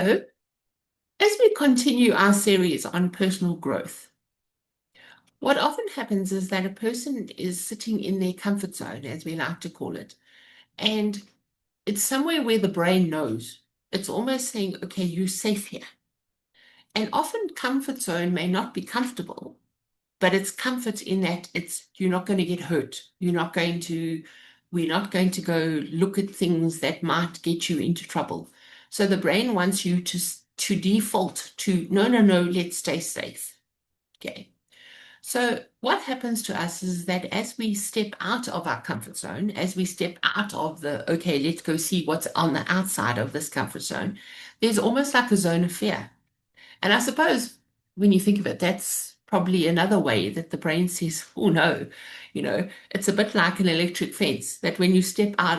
So, as we continue our series on personal growth, what often happens is that a person is sitting in their comfort zone, as we like to call it, and it's somewhere where the brain knows. It's almost saying, okay, you're safe here. And often, comfort zone may not be comfortable, but it's comfort in that you're not going to get hurt. We're not going to go look at things that might get you into trouble. So the brain wants you to default to no, no, no, let's stay safe. Okay. So what happens to us is that as we step out of our comfort zone, as we step out of okay, let's go see what's on the outside of this comfort zone, there's almost like a zone of fear. And I suppose when you think of it, that's probably another way that the brain says, oh no, it's a bit like an electric fence that when you step out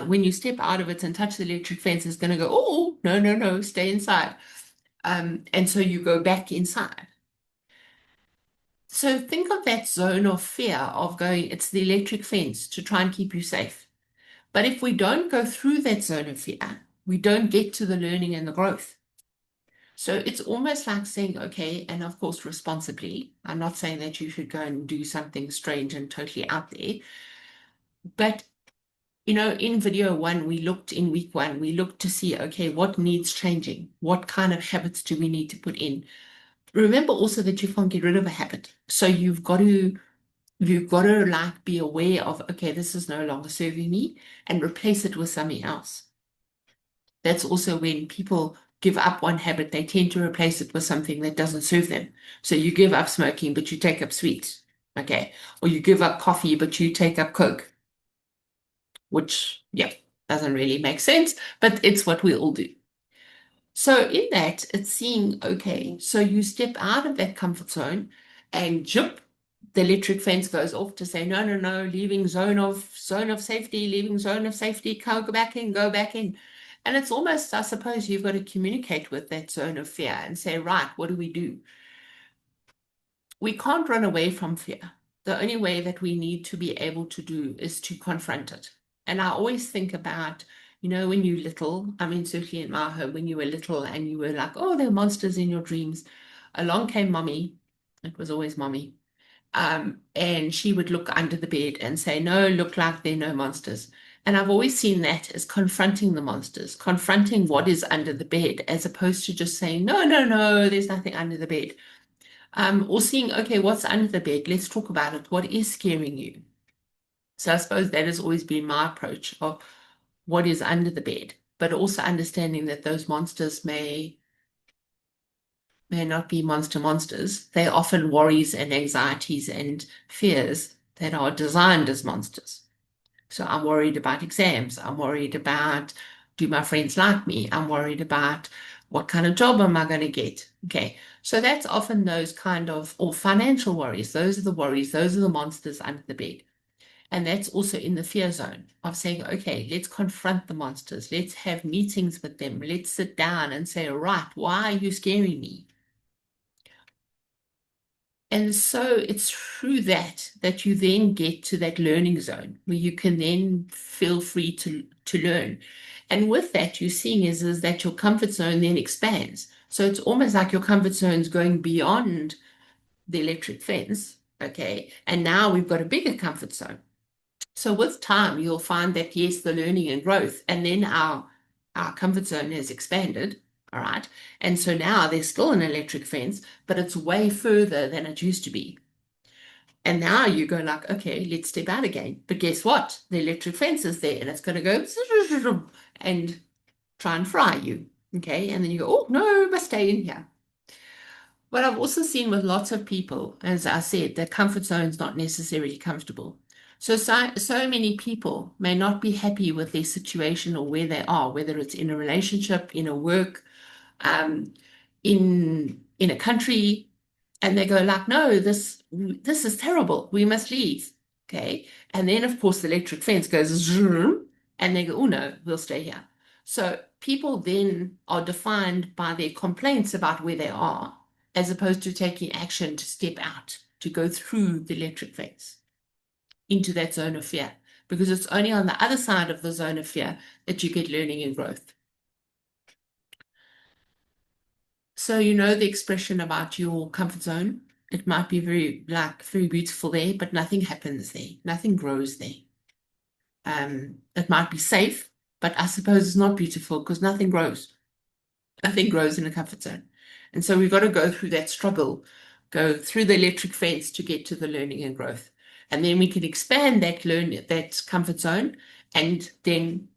of it and touch the electric fence, it's going to go, oh, no, no, no, stay inside. And so you go back inside. So think of that zone of fear of going, it's the electric fence to try and keep you safe. But if we don't go through that zone of fear, we don't get to the learning and the growth. So it's almost like saying, okay, and of course, responsibly. I'm not saying that you should go and do something strange and totally out there. But, in video one, in week one, we looked to see, okay, what needs changing? What kind of habits do we need to put in? Remember also that you can't get rid of a habit. So you've got to like be aware of, okay, this is no longer serving me and replace it with something else. That's also when people give up one habit, they tend to replace it with something that doesn't serve them. So you give up smoking, but you take up sweets. Okay. Or you give up coffee, but you take up Coke, which, yeah, doesn't really make sense, but it's what we all do. So in that, it's seeing, okay, so you step out of that comfort zone and jump, the electric fence goes off to say, no, no, no, leaving zone of safety, leaving zone of safety, go back in, go back in. And it's almost, I suppose, you've got to communicate with that zone of fear and say, right, what do we do? We can't run away from fear. The only way that we need to be able to do is to confront it. And I always think about, when you're little, I mean, certainly in my home, when you were little and you were like, oh, there are monsters in your dreams. Along came mommy. It was always mommy. And she would look under the bed and say, no, look like there are no monsters. And I've always seen that as confronting the monsters, confronting what is under the bed, as opposed to just saying, no, no, no, there's nothing under the bed. Or seeing, okay, what's under the bed? Let's talk about it. What is scaring you? So I suppose that has always been my approach of what is under the bed, but also understanding that those monsters may not be monsters. They're often worries and anxieties and fears that are designed as monsters. So I'm worried about exams. I'm worried about, do my friends like me? I'm worried about what kind of job am I going to get? Okay. So that's often those kind of, or financial worries. Those are the worries. Those are the monsters under the bed. And that's also in the fear zone of saying, okay, let's confront the monsters. Let's have meetings with them. Let's sit down and say, right, why are you scaring me? And so it's through that you then get to that learning zone where you can then feel free to learn. And with that, you're seeing is that your comfort zone then expands. So it's almost like your comfort zone is going beyond the electric fence. Okay. And now we've got a bigger comfort zone. So with time, you'll find that yes, the learning and growth, and then our comfort zone has expanded. All right. And so now there's still an electric fence, but it's way further than it used to be. And now you go like, okay, let's step out again. But guess what? The electric fence is there and it's going to go and try and fry you. Okay. And then you go, oh, no, must stay in here. But I've also seen with lots of people, as I said, their comfort zone is not necessarily comfortable. So many people may not be happy with their situation or where they are, whether it's in a relationship, in a work, um, in a country, and they go like, no, this is terrible. We must leave. Okay. And then of course the electric fence goes zoom, and they go, oh no, we'll stay here. So people then are defined by their complaints about where they are, as opposed to taking action to step out, to go through the electric fence into that zone of fear. Because it's only on the other side of the zone of fear that you get learning and growth. So you know the expression about your comfort zone. It might be very beautiful there, but nothing happens there. Nothing grows there. It might be safe, but I suppose it's not beautiful because nothing grows. Nothing grows in a comfort zone. And so we've got to go through that struggle, go through the electric fence to get to the learning and growth. And then we can expand that comfort zone and then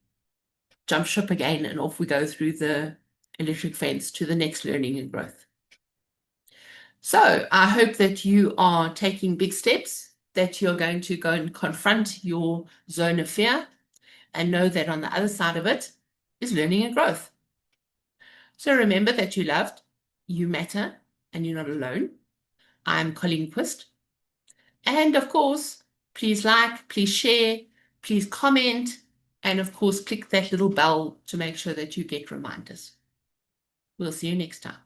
jump ship again and off we go through the electric fence to the next learning and growth. So I hope that you are taking big steps, that you're going to go and confront your zone of fear and know that on the other side of it is learning and growth. So remember that you're loved, you matter, and you're not alone. I'm Colleen Quist. And of course, please like, please share, please comment, and of course, click that little bell to make sure that you get reminders. We'll see you next time.